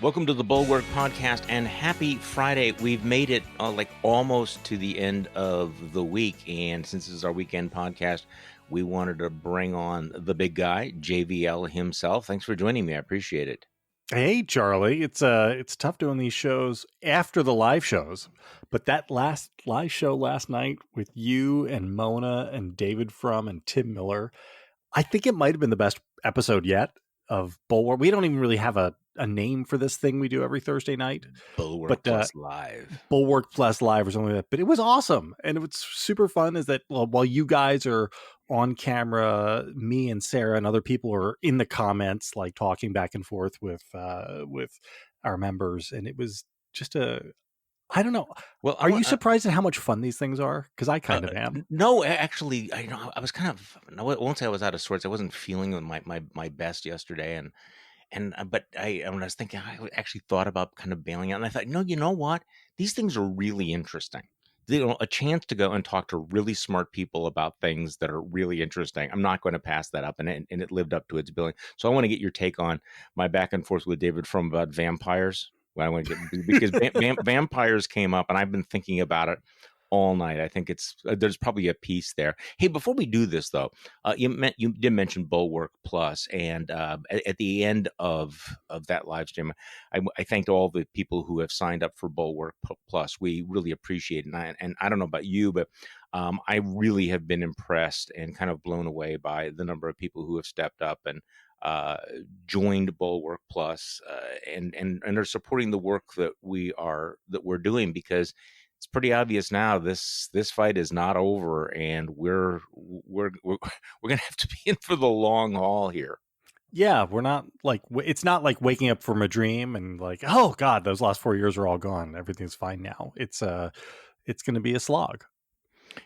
Welcome to the Bullwork Podcast, and happy Friday. We've made it almost to the end of the week, and since this is our weekend podcast, we wanted to bring on the big guy, JVL himself. Thanks for joining me. I appreciate it. Hey, Charlie. It's tough doing these shows after the live shows, but that last live show last night with you and Mona and David Frum and Tim Miller, I think it might have been the best episode yet of Bulwark. We don't even really have a name for this thing we do every Thursday night. Bulwork Plus Live. Bulwork Plus Live or something like that. But it was awesome. And what's super fun is that while you guys are on camera, me and Sarah and other people are in the comments, like talking back and forth with our members. And it was just I don't know. Well, are you surprised at how much fun these things are? Because I kind of am. No, actually, I was kind of, I won't say I was out of sorts. I wasn't feeling my best yesterday. But when I was thinking, I actually thought about kind of bailing out, and I thought, no, you know what? These things are really interesting. A chance to go and talk to really smart people about things that are really interesting. I'm not going to pass that up, and it lived up to its billing. So I want to get your take on my back and forth with David Frum about vampires. Well, I want to get because vampires came up, and I've been thinking about it all night. I think there's probably a piece there. Hey, before we do this though, you did mention Bullwork Plus, and at the end of that live stream, I thanked all the people who have signed up for Bullwork Plus. We really appreciate it, and I don't know about you, but I really have been impressed and kind of blown away by the number of people who have stepped up and joined Bullwork Plus, and are supporting the work that we're doing, because it's pretty obvious now this fight is not over, and we're gonna have to be in for the long haul here. Yeah, we're not like, it's not like waking up from a dream and like, oh God, those last 4 years are all gone. Everything's fine now. It's going to be a slog.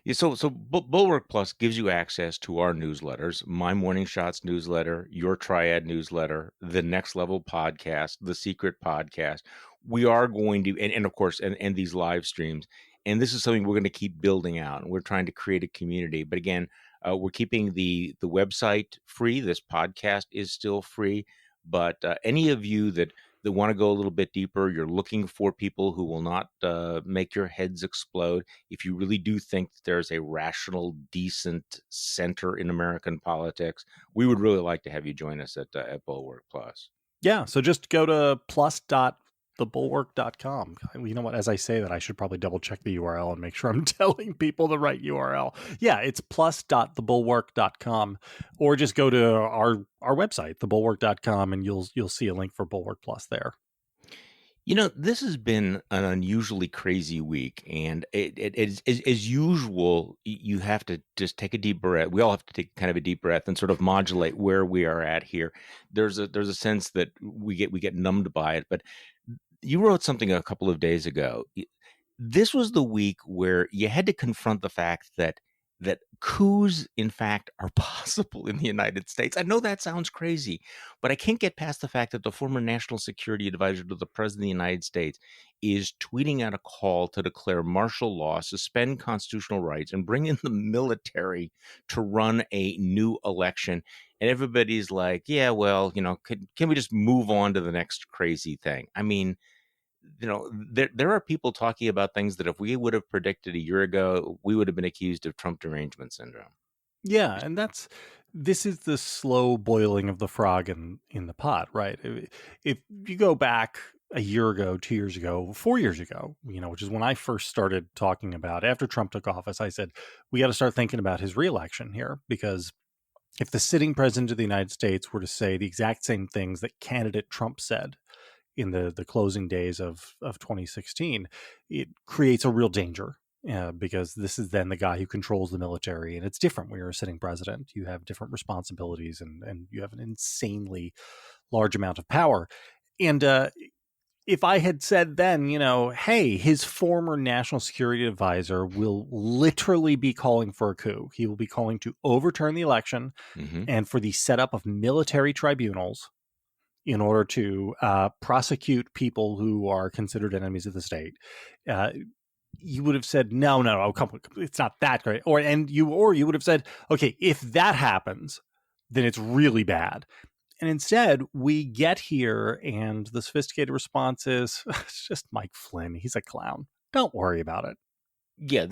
Yeah, so Bulwark Plus gives you access to our newsletters: My Morning Shots newsletter, Your Triad newsletter, the Next Level podcast, the Secret podcast. We are going to, and of course, and these live streams. And this is something we're going to keep building out. And we're trying to create a community. But again, we're keeping the website free. This podcast is still free. But any of you that want to go a little bit deeper, you're looking for people who will not make your heads explode. If you really do think that there's a rational, decent center in American politics, we would really like to have you join us at Bulwark Plus. Yeah, so just go to plus.thebulwark.com. You know what? As I say that, I should probably double check the URL and make sure I'm telling people the right URL. Yeah, it's plus.thebulwark.com, or just go to our website, thebulwark.com, and you'll see a link for Bulwark Plus there. You know, this has been an unusually crazy week, and it as usual, you have to just take a deep breath. We all have to take kind of a deep breath and sort of modulate where we are at here. There's a sense that we get numbed by it. But you wrote something a couple of days ago. This was the week where you had to confront the fact that coups, in fact, are possible in the United States. I know that sounds crazy, but I can't get past the fact that the former national security advisor to the president of the United States is tweeting out a call to declare martial law, suspend constitutional rights, and bring in the military to run a new election. And everybody's like, yeah, well, can we just move on to the next crazy thing? I mean, there are people talking about things that if we would have predicted a year ago, we would have been accused of Trump derangement syndrome. Yeah, and this is the slow boiling of the frog in the pot, right? If you go back a year ago, 2 years ago, 4 years ago, which is when I first started talking about, after Trump took office, I said, we got to start thinking about his reelection here, because if the sitting president of the United States were to say the exact same things that candidate Trump said in the closing days of 2016, it creates a real danger, because this is then the guy who controls the military. And it's different when you're a sitting president. You have different responsibilities, and you have an insanely large amount of power. And if I had said then, hey, his former national security advisor will literally be calling for a coup. He will be calling to overturn the election, and for the setup of military tribunals in order to prosecute people who are considered enemies of the state. You would have said, no, it's not that great. Or you would have said, okay, if that happens, then it's really bad. And instead, we get here, and the sophisticated response is, it's just Mike Flynn. He's a clown. Don't worry about it. Yeah,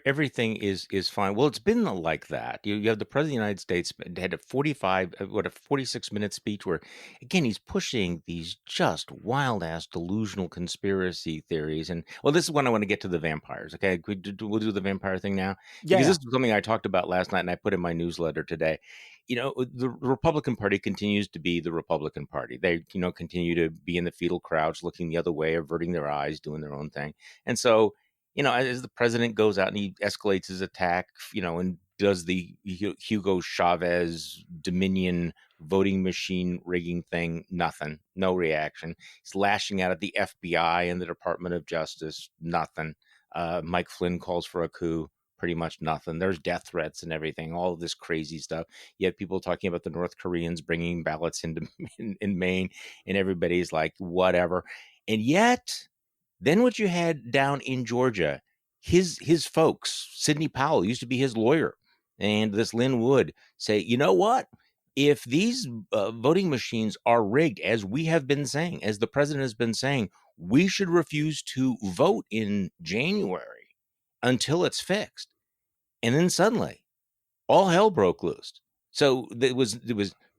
everything is fine. Well, it's been like that. You have the president of the United States had a 45, what, a 46-minute speech where, again, he's pushing these just wild ass delusional conspiracy theories. And well, this is when I want to get to the vampires. Okay, we'll do the vampire thing now Yeah, because yeah. this is something I talked about last night and I put in my newsletter today. The Republican Party continues to be the Republican Party. They, continue to be in the fetal crouch, looking the other way, averting their eyes, doing their own thing, and so as the president goes out and he escalates his attack, and does the Hugo Chavez Dominion voting machine rigging thing, nothing, no reaction. He's lashing out at the FBI and the Department of Justice, nothing. Mike Flynn calls for a coup, pretty much nothing. There's death threats and everything, all of this crazy stuff. You have people talking about the North Koreans bringing ballots into in Maine, and everybody's like, whatever. And yet, then what you had down in Georgia, his folks, Sidney Powell used to be his lawyer, and this Lynn Wood say, you know what? If these voting machines are rigged, as we have been saying, as the president has been saying, we should refuse to vote in January until it's fixed. And then suddenly, all hell broke loose. So there was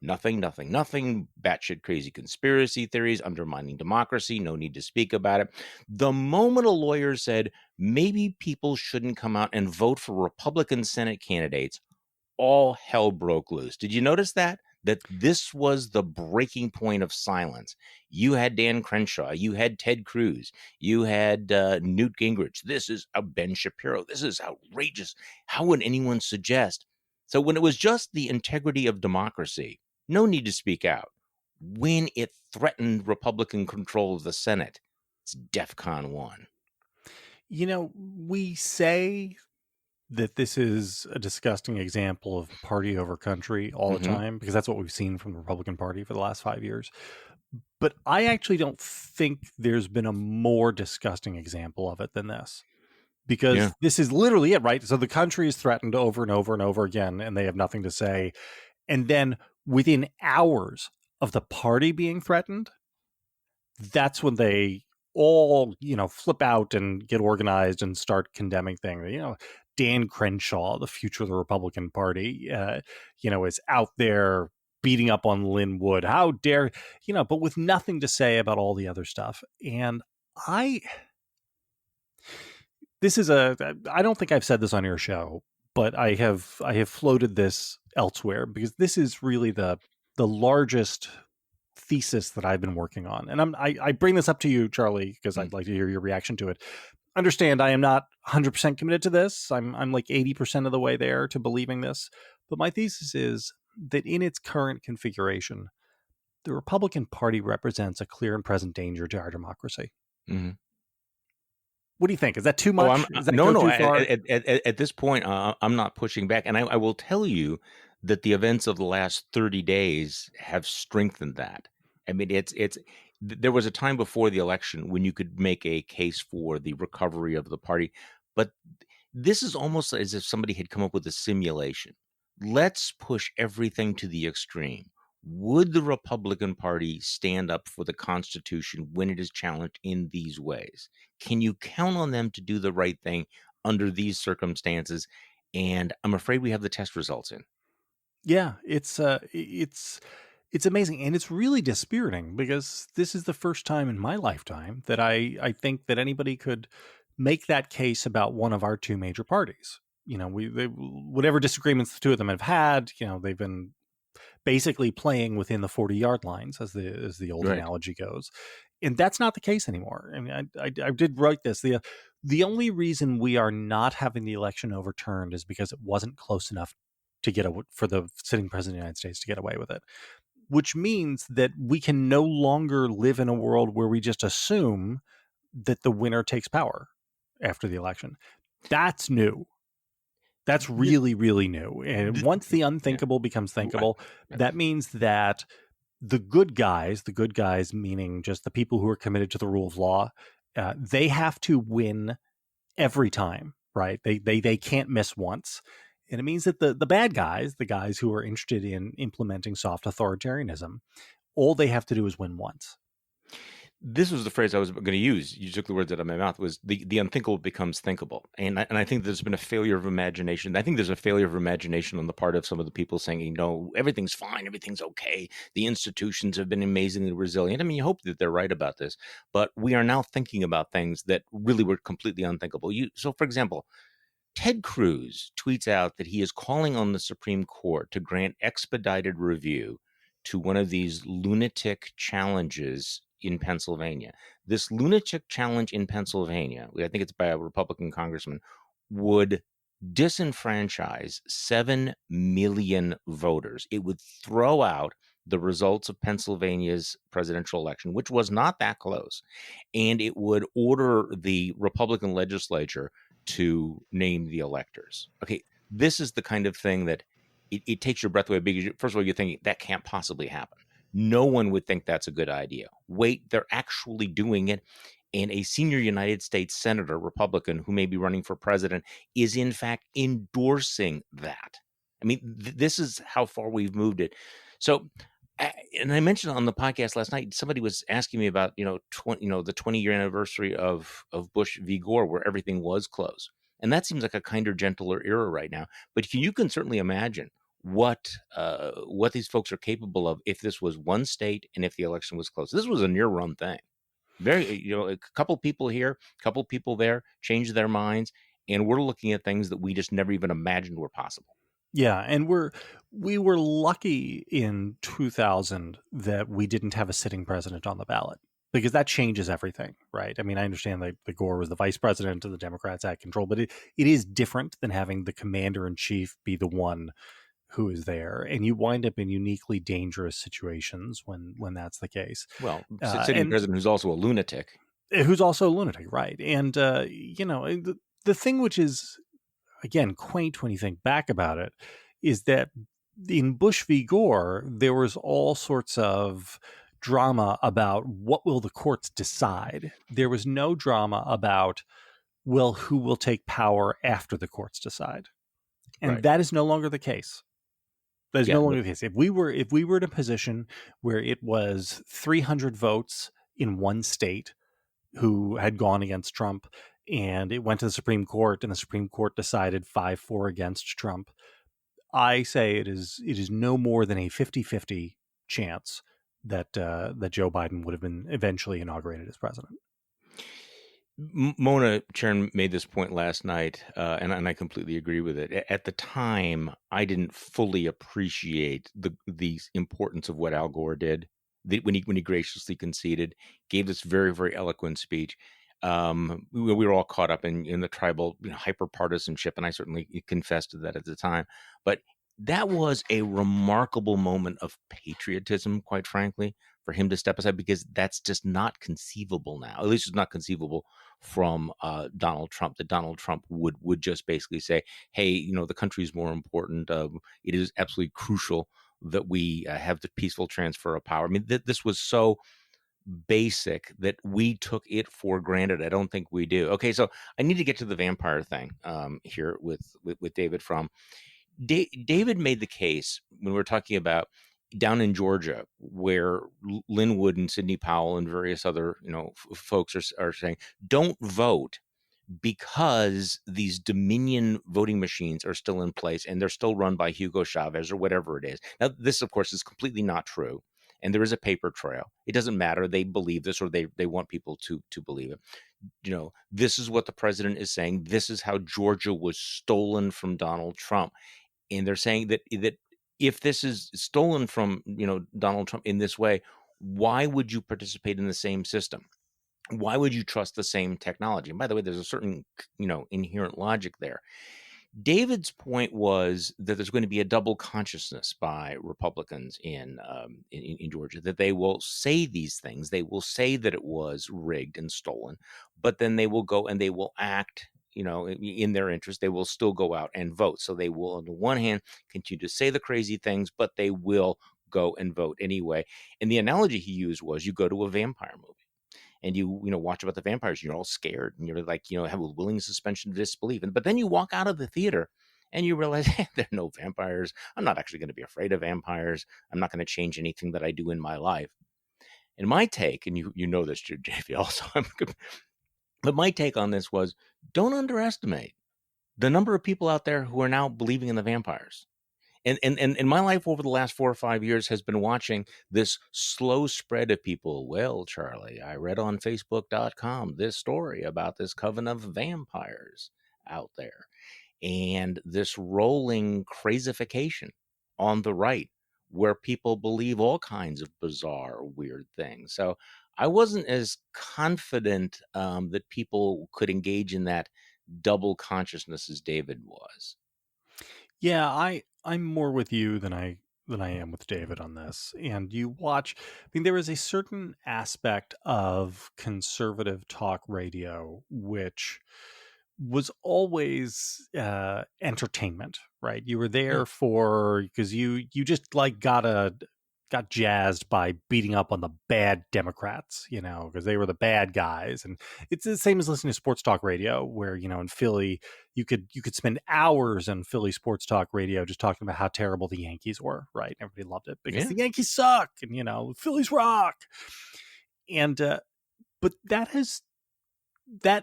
nothing, batshit crazy conspiracy theories, undermining democracy, no need to speak about it. The moment a lawyer said maybe people shouldn't come out and vote for Republican Senate candidates, all hell broke loose. Did you notice that? That this was the breaking point of silence. You had Dan Crenshaw, you had Ted Cruz, you had Newt Gingrich. This is Ben Shapiro. This is outrageous. How would anyone suggest? So when it was just the integrity of democracy, no need to speak out. When it threatened Republican control of the Senate, it's DEFCON 1. We say that this is a disgusting example of party over country all the time, because that's what we've seen from the Republican Party for the last 5 years. But I actually don't think there's been a more disgusting example of it than this, because this is literally it, right? So the country is threatened over and over and over again, and they have nothing to say. And then within hours of the party being threatened, that's when they all, flip out and get organized and start condemning things. Dan Crenshaw, the future of the Republican Party, is out there beating up on Lynn Wood. How dare, but with nothing to say about all the other stuff. And I don't think I've said this on your show, but I have floated this elsewhere, because this is really the largest thesis that I've been working on. And I bring this up to you, Charlie, because I'd like to hear your reaction to it. Understand, I am not 100% committed to this. I'm like 80% of the way there to believing this. But my thesis is that in its current configuration, the Republican Party represents a clear and present danger to our democracy. Mm-hmm. What do you think? Is that too much? Does that no, go too far? At this point, I'm not pushing back. And I will tell you that the events of the last 30 days have strengthened that. I mean, there was a time before the election when you could make a case for the recovery of the party, but this is almost as if somebody had come up with a simulation. Let's push everything to the extreme. Would the Republican Party stand up for the Constitution when it is challenged in these ways? Can you count on them to do the right thing under these circumstances? And I'm afraid we have the test results in. Yeah, it's amazing, and it's really dispiriting, because this is the first time in my lifetime that I think that anybody could make that case about one of our two major parties. Whatever disagreements the two of them have had, they've been basically playing within the 40-yard lines, as the old analogy goes. And that's not the case anymore. I mean, I did write this. The only reason we are not having the election overturned is because it wasn't close enough to for the sitting president of the United States to get away with it. Which means that we can no longer live in a world where we just assume that the winner takes power after the election. That's new. That's really, really new. And once the unthinkable becomes thinkable, that means that the good guys meaning just the people who are committed to the rule of law, they have to win every time, right? They can't miss once. And it means that the bad guys, the guys who are interested in implementing soft authoritarianism, all they have to do is win once. This was the phrase I was going to use. You took the words out of my mouth. Was the unthinkable becomes thinkable, and I think there's been a failure of imagination. I think there's a failure of imagination on the part of some of the people saying, everything's fine, everything's okay. The institutions have been amazingly resilient. I mean, you hope that they're right about this, but we are now thinking about things that really were completely unthinkable. So, for example, Ted Cruz tweets out that he is calling on the Supreme Court to grant expedited review to one of these lunatic challenges in Pennsylvania. This lunatic challenge in Pennsylvania, I think it's by a Republican congressman, would disenfranchise 7 million voters. It would throw out the results of Pennsylvania's presidential election, which was not that close, and it would order the Republican legislature to name the electors. Okay, this is the kind of thing that it takes your breath away because, first of all, you're thinking that can't possibly happen. No one would think that's a good idea. Wait, they're actually doing it. And a senior United States senator, Republican, who may be running for president, is in fact endorsing that. I mean, this is how far we've moved it. So, and I mentioned on the podcast last night, somebody was asking me about, the 20-year anniversary of Bush v. Gore, where everything was closed. And that seems like a kinder, gentler era right now. But you can certainly imagine what these folks are capable of if this was one state and if the election was close. This was a near run thing. Very, a couple people here, a couple people there changed their minds, and we're looking at things that we just never even imagined were possible. Yeah, and we were lucky in 2000 that we didn't have a sitting president on the ballot, because that changes everything, right? I mean, I understand that the Gore was the vice president and the Democrats had control, but it is different than having the commander in chief be the one who is there, and you wind up in uniquely dangerous situations when that's the case. Well, sitting president who's also a lunatic. Who's also a lunatic, right? And the thing which is, again, quaint when you think back about it, is that in Bush v. Gore, there was all sorts of drama about what will the courts decide. There was no drama about, well, who will take power after the courts decide. And Right. that is no longer the case. That is no longer the case. If we were in a position where it was 300 votes in one state who had gone against Trump, and it went to the Supreme Court, and the Supreme Court decided 5-4 against Trump, I say it is no more than a 50-50 chance that Joe Biden would have been eventually inaugurated as president. Mona Chern made this point last night, and I completely agree with it. At the time, I didn't fully appreciate the importance of what Al Gore did when he graciously conceded, gave this very, very eloquent speech. We were all caught up in the tribal hyper partisanship, and I certainly confessed to that at the time. But that was a remarkable moment of patriotism, quite frankly, for him to step aside, because that's just not conceivable now. At least it's not conceivable from Donald Trump, that Donald Trump would just basically say, hey, the country is more important. It is absolutely crucial that we have the peaceful transfer of power. I mean, this was so basic that we took it for granted. I don't think we do. Okay, so I need to get to the vampire thing here with David Frum. David made the case when we're talking about down in Georgia, where Linwood and Sidney Powell and various other folks are saying, don't vote because these Dominion voting machines are still in place and they're still run by Hugo Chavez or whatever it is. Now, this, of course, is completely not true. And there is a paper trail. It doesn't matter. They believe this, or they want people to believe it. This is what the president is saying. This is how Georgia was stolen from Donald Trump. And they're saying that if this is stolen from, Donald Trump in this way, why would you participate in the same system? Why would you trust the same technology? And by the way, there's a certain, inherent logic there. David's point was that there's going to be a double consciousness by Republicans in Georgia, that they will say these things. They will say that it was rigged and stolen, but then they will go and they will act, in their interest. They will still go out and vote. So they will, on the one hand, continue to say the crazy things, but they will go and vote anyway. And the analogy he used was, you go to a vampire movie and you watch about the vampires, and you're all scared, and you're like, have a willing suspension of disbelief. But then you walk out of the theater and you realize, hey, there are no vampires. I'm not actually going to be afraid of vampires. I'm not going to change anything that I do in my life. And my take, and you know this, JV, also, but my take on this was, don't underestimate the number of people out there who are now believing in the vampires. And my life over the last 4 or 5 years has been watching this slow spread of people. Well, Charlie, I read on Facebook.com this story about this coven of vampires out there, and this rolling crazification on the right, where people believe all kinds of bizarre, weird things. So I wasn't as confident that people could engage in that double consciousness as David was. Yeah, I'm more with you than I am with David on this. And you watch, I mean, there is a certain aspect of conservative talk radio which was always entertainment, right? You were Yeah. there for because you just like got jazzed by beating up on the bad Democrats, because they were the bad guys. And it's the same as listening to sports talk radio, where in Philly you could spend hours on Philly sports talk radio just talking about how terrible the Yankees were, right? Everybody loved it because Yeah. the Yankees suck, and Phillies rock. And but that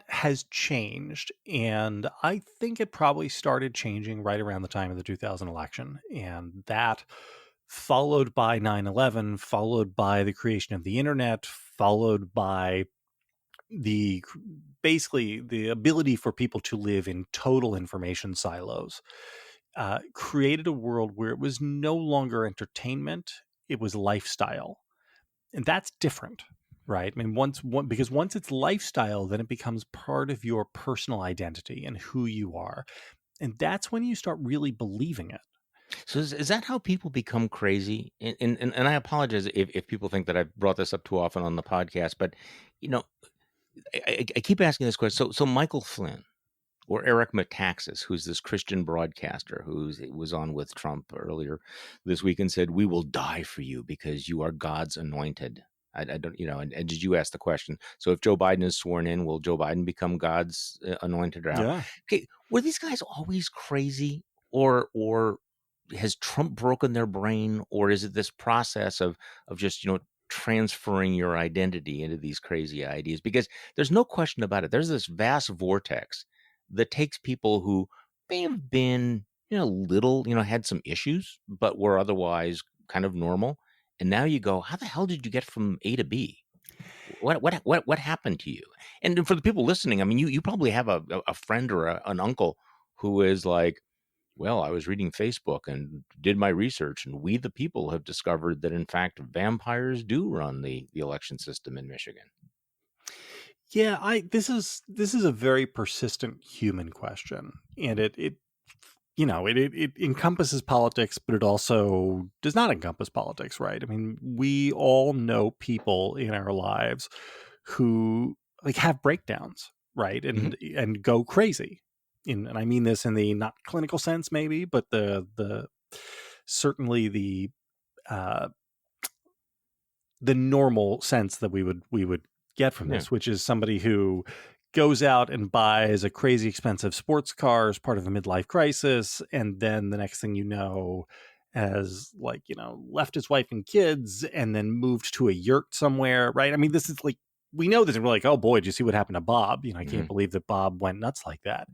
has changed, and I think it probably started changing right around the time of the 2000 election, and that followed by 9/11, followed by the creation of the internet, followed by the basically the ability for people to live in total information silos, created a world where it was no longer entertainment, it was lifestyle. And that's different, right? I mean, because once it's lifestyle, then it becomes part of your personal identity and who you are. And that's when you start really believing it. So is that how people become crazy? And I apologize if people think that I've brought this up too often on the podcast, but you know, I keep asking this question. So Michael Flynn or Eric Metaxas, who's this Christian broadcaster who was on with Trump earlier this week and said, "We will die for you because you are God's anointed." I don't, and did you ask the question? So if Joe Biden is sworn in, will Joe Biden become God's anointed or how? Yeah. Okay, were these guys always crazy, or has Trump broken their brain, or is it this process of just transferring your identity into these crazy ideas? Because there's no question about it. There's this vast vortex that takes people who may have been, little, had some issues, but were otherwise kind of normal. And now you go, how the hell did you get from A to B? What happened to you? And for the people listening, I mean, you probably have a friend or an uncle who is like, well, I was reading Facebook and did my research, and we the people have discovered that in fact vampires do run the election system in Michigan. Yeah, I this is a very persistent human question, and it encompasses politics, but it also does not encompass politics, right? I mean, we all know people in our lives who like have breakdowns, right, Mhm. and go crazy. And I mean this in the not clinical sense, maybe, but the certainly uh, the normal sense that we would get from Yeah. this, which is somebody who goes out and buys a crazy expensive sports car as part of a midlife crisis, and then the next thing you know, has left his wife and kids and then moved to a yurt somewhere, right? I mean, this is like we know this, and we're like, oh boy, did you see what happened to Bob? I can't Mhm. believe that Bob went nuts like that.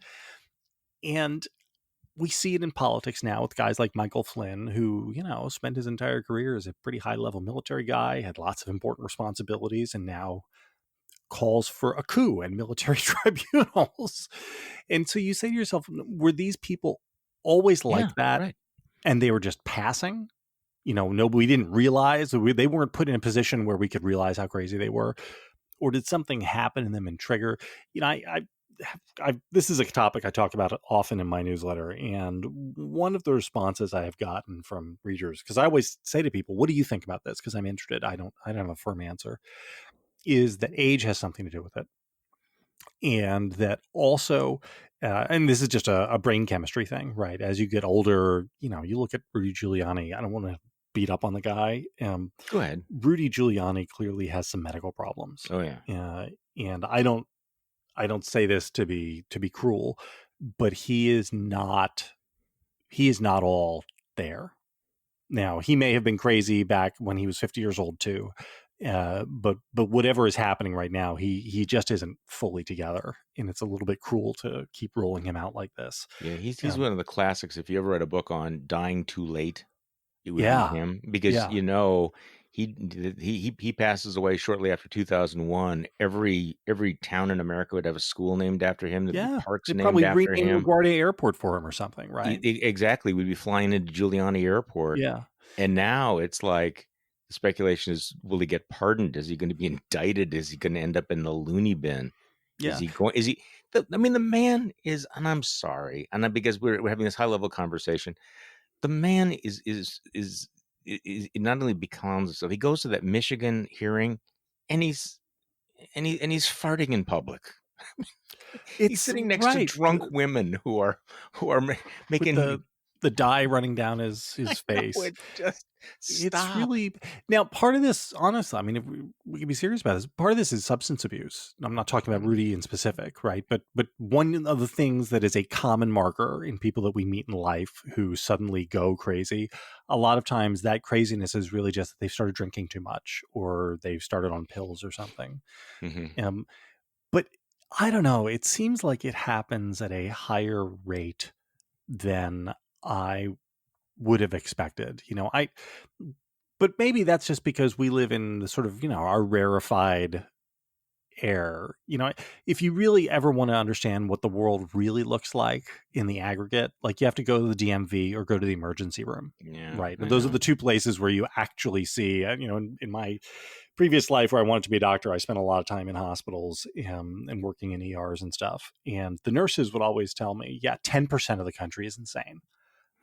And we see it in politics now with guys like Michael Flynn, who, spent his entire career as a pretty high level military guy, had lots of important responsibilities, and now calls for a coup and military tribunals. And so you say to yourself, were these people always Yeah, like that right. and they were just passing? No, we didn't realize they weren't put in a position where we could realize how crazy they were, or did something happen in them and trigger? This is a topic I talk about often in my newsletter, and one of the responses I have gotten from readers, because I always say to people, "What do you think about this?" Because I'm interested. I don't have a firm answer. Is that age has something to do with it, and that also, and this is just a brain chemistry thing, right? As you get older, you look at Rudy Giuliani. I don't want to beat up on the guy. Go ahead. Rudy Giuliani clearly has some medical problems, Oh yeah. uh, and I don't say this to be cruel, but he is not. he is not all there. Now, he may have been crazy back when he was 50 years old too, but whatever is happening right now, he just isn't fully together, and it's a little bit cruel to keep rolling him out like this. Yeah, he's Um, one of the classics. If you ever read a book on dying too late, it would be yeah, him because yeah, he passes away shortly after 2001. Every town in America would have a school named after him. There'd be yeah. parks They named probably after renamed him. LaGuardia Airport for him or something, right? Exactly. We'd be flying into Giuliani Airport. Yeah, And now it's like the speculation is, will he get pardoned? Is he going to be indicted? Is he going to end up in the loony bin? Is yeah. he going? Is he? I mean, the man is, and I'm sorry, and because we're having this high level conversation, the man is not only becomes himself. He goes to that Michigan hearing, and he's farting in public. He's It's sitting next to right drunk women who are with making. the dye running down his I know face. it's just It's stop. really now part of this. Honestly, I mean, if we can be serious about this, part of this is substance abuse. I'm not talking about Rudy in specific, right? But one of the things that is a common marker in people that we meet in life who suddenly go crazy, a lot of times that craziness is really just that they've started drinking too much or they've started on pills or something. Hmm. Um, but I don't know. It seems like it happens at a higher rate than I would have expected. But maybe that's just because we live in the sort of, our rarefied air. If you really ever want to understand what the world really looks like in the aggregate, like you have to go to the DMV or go to the emergency room. Yeah, Right. I And those are know. the two places where you actually see, in my previous life where I wanted to be a doctor, I spent a lot of time in hospitals and working in ERs and stuff. And the nurses would always tell me, yeah, 10% of the country is insane.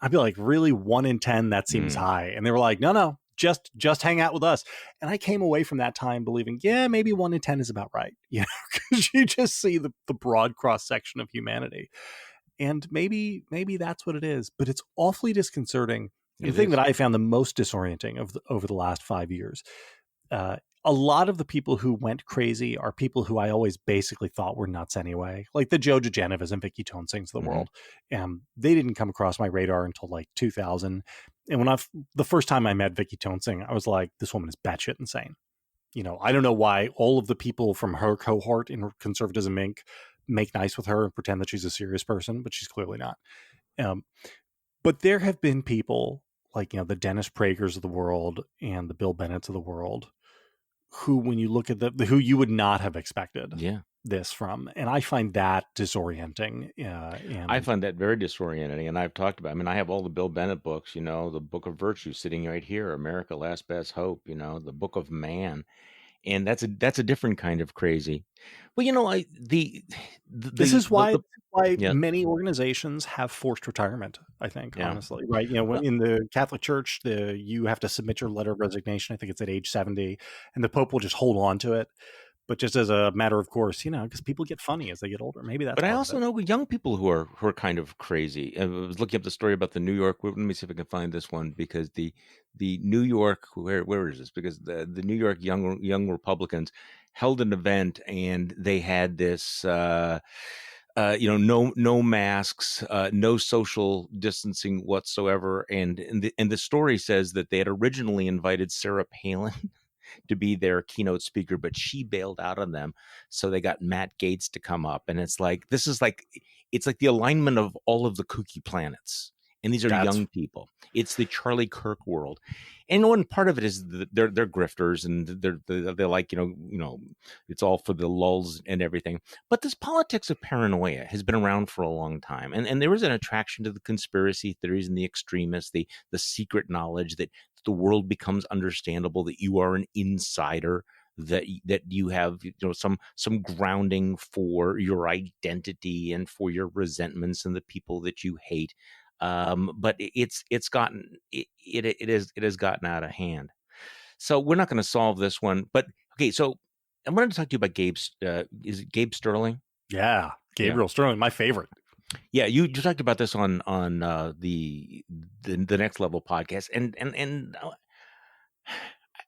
I'd be like, really, 1 in 10? That seems Mm. high. And they were like, no, just hang out with us. And I came away from that time believing, yeah, maybe 1 in 10 is about right. Because you just see the broad cross section of humanity. And maybe that's what it is. But it's awfully disconcerting. And It the thing that is. I found the most disorienting over the last 5 years, uh, a lot of the people who went crazy are people who I always basically thought were nuts anyway, like the Joe DeGenevas and Vicky Tonsings of the Hmm. world. They didn't come across my radar until like 2000. And the first time I met Vicky Tonsing, I was like, this woman is batshit insane. I don't know why all of the people from her cohort in Conservatism Inc. make nice with her and pretend that she's a serious person, but she's clearly not. Um, but there have been people like, the Dennis Pragers of the world and the Bill Bennetts of the world who, when you look at who you would not have expected Yeah. this from, and I find that disorienting. I And find that very disorienting, and I've talked about. I mean, I have all the Bill Bennett books. The Book of Virtue sitting right here, America: Last Best Hope. The Book of Man, and that's a different kind of crazy. Well, I this is why the yeah, many organizations have forced retirement. I think, yeah. honestly, right? When Well, in the Catholic Church, you have to submit your letter of resignation. I think it's at age 70, and the Pope will just hold on to it. But just as a matter of course, because people get funny as they get older. Maybe that's but I part of also it. know young people who are kind of crazy. I was looking up the story about the New York. Let me see if I can find this one because the New York, where is this? Because the New York young Republicans held an event and they had this. No masks, no social distancing whatsoever, and the story says that they had originally invited Sarah Palin to be their keynote speaker, but she bailed out on them. So they got Matt Gaetz to come up. And it's like the alignment of all of the kooky planets. And these are That's young people. It's the Charlie Kirk world. And one part of it is they're grifters and they're like, it's all for the lulls and everything. But this politics of paranoia has been around for a long time. And there is an attraction to the conspiracy theories and the extremists, the secret knowledge that the world becomes understandable, that you are an insider, that you have some grounding for your identity and for your resentments and the people that you hate. But it has gotten out of hand. So we're not going to solve this one. But okay, so I wanted to talk to you about is it Gabe Sterling? yeah, Yeah. Gabriel Sterling, my favorite. Yeah, you talked about this on the next level podcast, and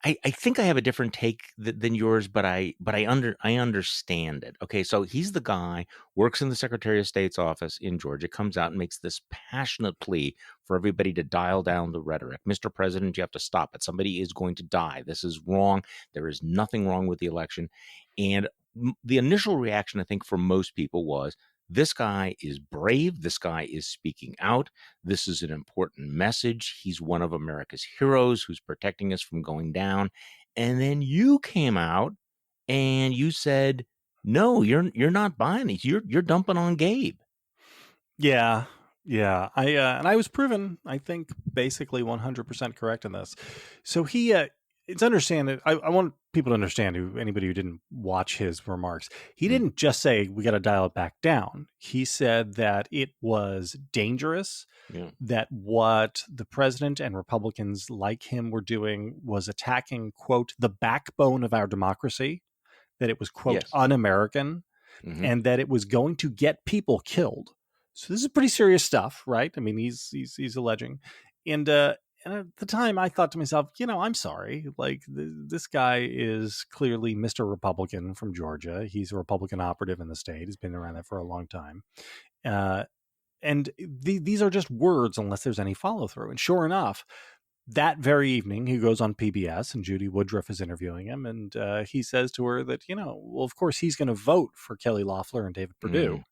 I think I have a different take than yours, but I understand it. Okay, so he's the guy, works in the Secretary of State's office in Georgia, comes out and makes this passionate plea for everybody to dial down the rhetoric. Mr. President, you have to stop it. Somebody is going to die. This is wrong. There is nothing wrong with the election. And the initial reaction, I think, for most people was, this guy is brave. This guy is speaking out. This is an important message. He's one of America's heroes who's protecting us from going down. And then you came out and you said, "No, you're not buying it. You're dumping on Gabe." Yeah, yeah. And I was proven, I think, basically 100% correct in this. So it's understand. I want people to understand, anybody who didn't watch his remarks, he Mm, didn't just say we got to dial it back down. He said that it was dangerous, yeah. that what the president and Republicans like him were doing was attacking, quote, the backbone of our democracy, that it was, quote, Yes. un-American, Hmm. and that it was going to get people killed. So this is pretty serious stuff, right? I mean, he's alleging, and at the time I thought to myself, I'm sorry, like this guy is clearly Mr. Republican from Georgia. He's a Republican operative in the state. He's been around that for a long time. Uh, and these are just words unless there's any follow through. And sure enough, that very evening, he goes on PBS and Judy Woodruff is interviewing him. And he says to her that, well, of course, he's going to vote for Kelly Loeffler and David Perdue. Mm,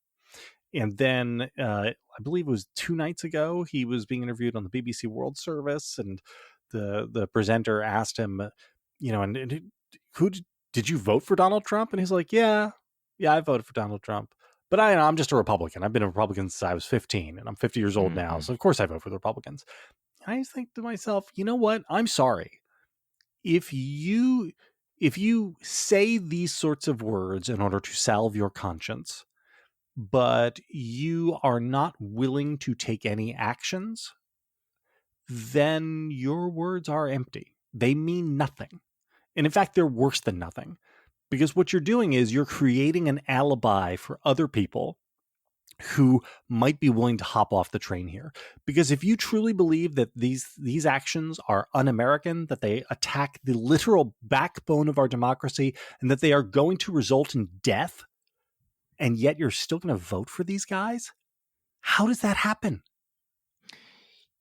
And then I believe it was 2 nights ago, he was being interviewed on the BBC World Service. And the presenter asked him, and who did you vote for Donald Trump? And he's like, yeah, I voted for Donald Trump. But I'm just a Republican. I've been a Republican since I was 15, and I'm 50 years old now. mm-hmm. So of course I vote for the Republicans. I just think to myself, you know what? I'm sorry. If you say these sorts of words in order to salve your conscience, but you are not willing to take any actions, then your words are empty. They mean nothing. And in fact, they're worse than nothing. Because what you're doing is you're creating an alibi for other people who might be willing to hop off the train here. Because if you truly believe that these actions are un-American, that they attack the literal backbone of our democracy, and that they are going to result in death, and yet you're still going to vote for these guys, how does that happen?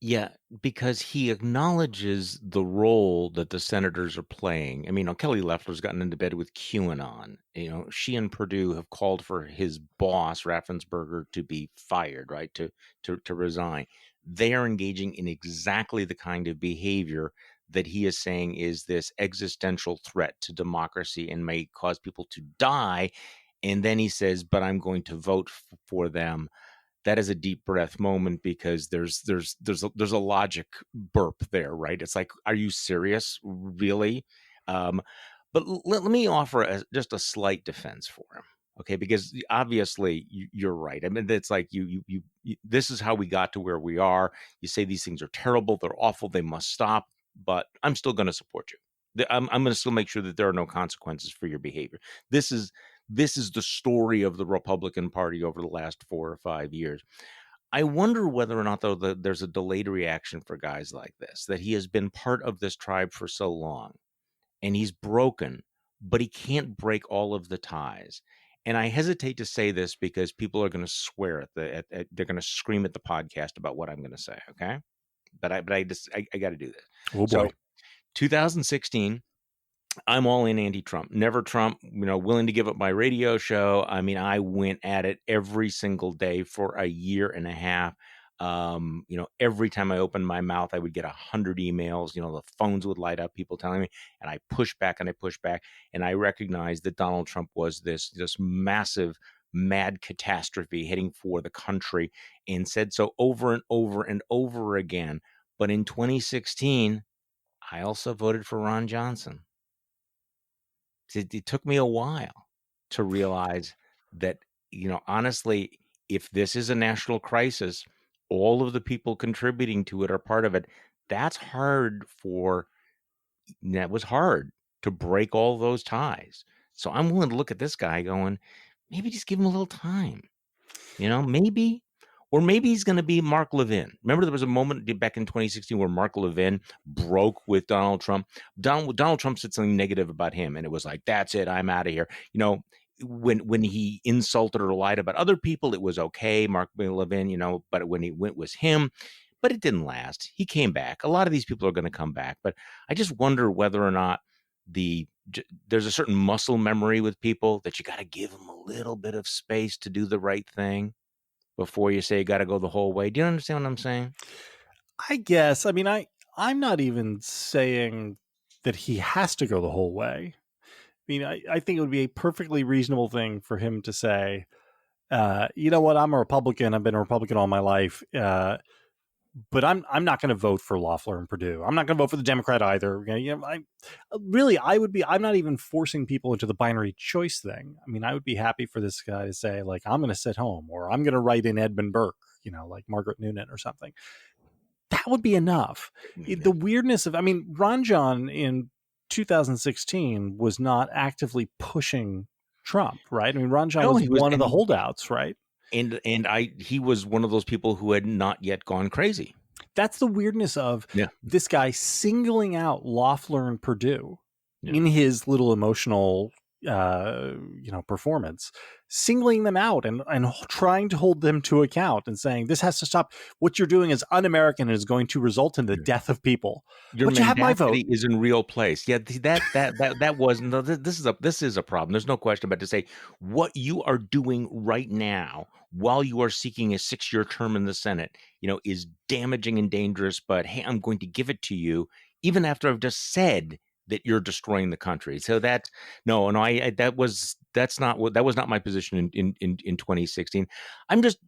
Yeah, because he acknowledges the role that the senators are playing. I mean, Kelly Loeffler's gotten into bed with QAnon. She and Perdue have called for his boss, Raffensperger, to be fired, right? To resign. They are engaging in exactly the kind of behavior that he is saying is this existential threat to democracy and may cause people to die. And then he says, "But I'm going to vote for them." That is a deep breath moment because there's a logic burp there, right? It's like, are you serious, really? Um, but let me offer just a slight defense for him, okay? Because obviously you're right. I mean, it's like you. This is how we got to where we are. You say these things are terrible, they're awful, they must stop. But I'm still going to support you. I'm going to still make sure that there are no consequences for your behavior. This is the story of the Republican Party over the last 4 or 5 years. I wonder whether or not, though, there's a delayed reaction for guys like this, that he has been part of this tribe for so long and he's broken, but he can't break all of the ties. And I hesitate to say this because people are going to swear they're going to scream at the podcast about what I'm going to say. Okay. But I got to do this. Oh boy. So 2016, I'm all in anti-Trump. Never Trump, willing to give up my radio show. I mean, I went at it every single day for a year and a half. Every time I opened my mouth, I would get 100 emails. The phones would light up, people telling me, and I pushed back and I pushed back. And I recognized that Donald Trump was this massive, mad catastrophe heading for the country, and said so over and over and over again. But in 2016, I also voted for Ron Johnson. It took me a while to realize that, honestly, if this is a national crisis, all of the people contributing to it are part of it. That was hard to break all those ties. So I'm willing to look at this guy going, maybe just give him a little time. Maybe Or maybe he's going to be Mark Levin. Remember, there was a moment back in 2016 where Mark Levin broke with Donald Trump. Donald Trump said something negative about him, and it was like, "That's it, I'm out of here." When he insulted or lied about other people, it was okay, Mark Levin. But when he went was him. But it didn't last. He came back. A lot of these people are going to come back, but I just wonder whether or not there's a certain muscle memory with people that you got to give them a little bit of space to do the right thing before you say you got to go the whole way. Do you understand what I'm saying? I guess. I mean, I'm not even saying that he has to go the whole way. I mean, I think it would be a perfectly reasonable thing for him to say, you know what, I'm a Republican. I've been a Republican all my life. But I'm not going to vote for Loeffler and Perdue. I'm not going to vote for the Democrat either. I'm not even forcing people into the binary choice thing. I mean, I would be happy for this guy to say, like, I'm going to sit home, or I'm going to write in Edmund Burke, like Margaret Noonan or something. That would be enough. The weirdness of, Ron John in 2016 was not actively pushing Trump, right? I mean, Ron John was one of the holdouts, right? And he was one of those people who had not yet gone crazy. That's the weirdness of this guy singling out Loeffler and Perdue in his little emotional, performance, singling them out and trying to hold them to account and saying, this has to stop. What you're doing is un-American and is going to result in the death of people. But you have my vote. Is in real place. Yeah, that wasn't. This is a problem. There's no question about it. To say what you are doing right now while you are seeking a 6-year term in the Senate, is damaging and dangerous. But hey, I'm going to give it to you, even after I've just said that you're destroying the country. So that was not my position in 2016. I'm just,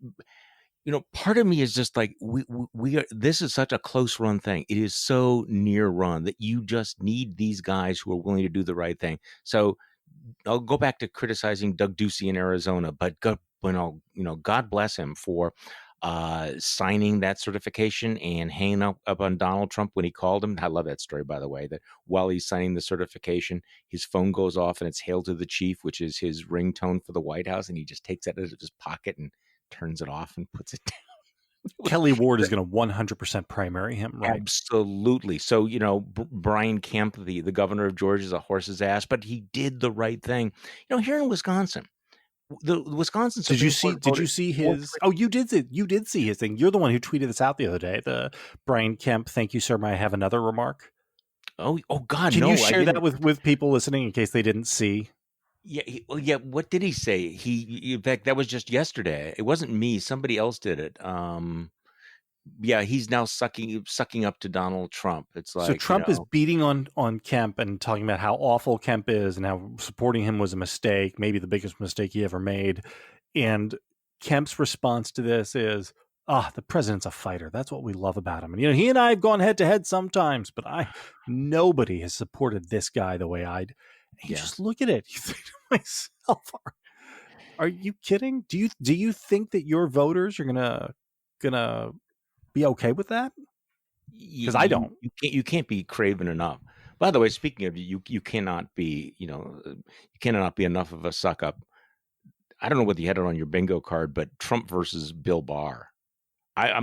part of me is just like, we are, this is such a close run thing. It is so near run that you just need these guys who are willing to do the right thing. So I'll go back to criticizing Doug Ducey in Arizona, but God bless him for signing that certification and hanging up on Donald Trump when he called him. I love that story, by the way, that while he's signing the certification, his phone goes off and it's "Hail to the Chief," which is his ringtone for the White House. And he just takes that out of his pocket and turns it off and puts it down. Kelly Ward is going to 100% primary him, right? Absolutely. So, Brian Kemp, the governor of Georgia, is a horse's ass, but he did the right thing. Here in Wisconsin, the Wisconsin Supreme Court did you see his? Oh, you did see his thing. You're the one who tweeted this out the other day. The Brian Kemp, "Thank you, sir. May I have another remark?" Oh God! Can you share that with people listening in case they didn't see? Yeah. What did he say? In fact, that was just yesterday. It wasn't me. Somebody else did it. He's now sucking up to Donald Trump. It's like, so Trump is beating on Kemp and talking about how awful Kemp is and how supporting him was a mistake, maybe the biggest mistake he ever made. And Kemp's response to this is, the president's a fighter. That's what we love about him. And he and I have gone head to head sometimes, but nobody has supported this guy the way I'd. You just look at it. You think to myself, are you kidding? Do you think that your voters are gonna be okay with that? Because I don't. You can't be craven enough. By the way, speaking of you cannot be enough of a suck up. I don't know whether you had it on your bingo card, but Trump versus Bill Barr. I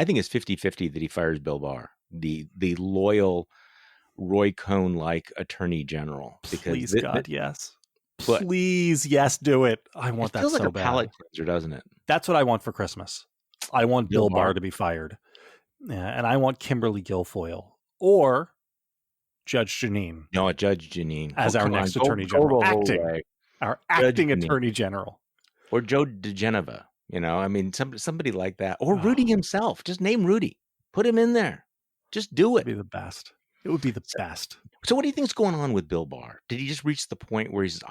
think it's 50-50 that he fires Bill Barr, the loyal Roy Cohn-like attorney general. Please, God, yes. Please, yes, do it. I want that so bad. It feels like a palate cleanser, doesn't it? That's what I want for Christmas. I want Bill Barr to be fired. Yeah, and I want Kimberly Guilfoyle or Judge Jeanine. No, Judge Jeanine. As our next attorney general. Our acting attorney general. Or Joe DeGeneva. Somebody like that. Or Rudy himself. Just name Rudy. Put him in there. Just do it. It would be the best. It would be the best. So what do you think is going on with Bill Barr? Did he just reach the point where he says,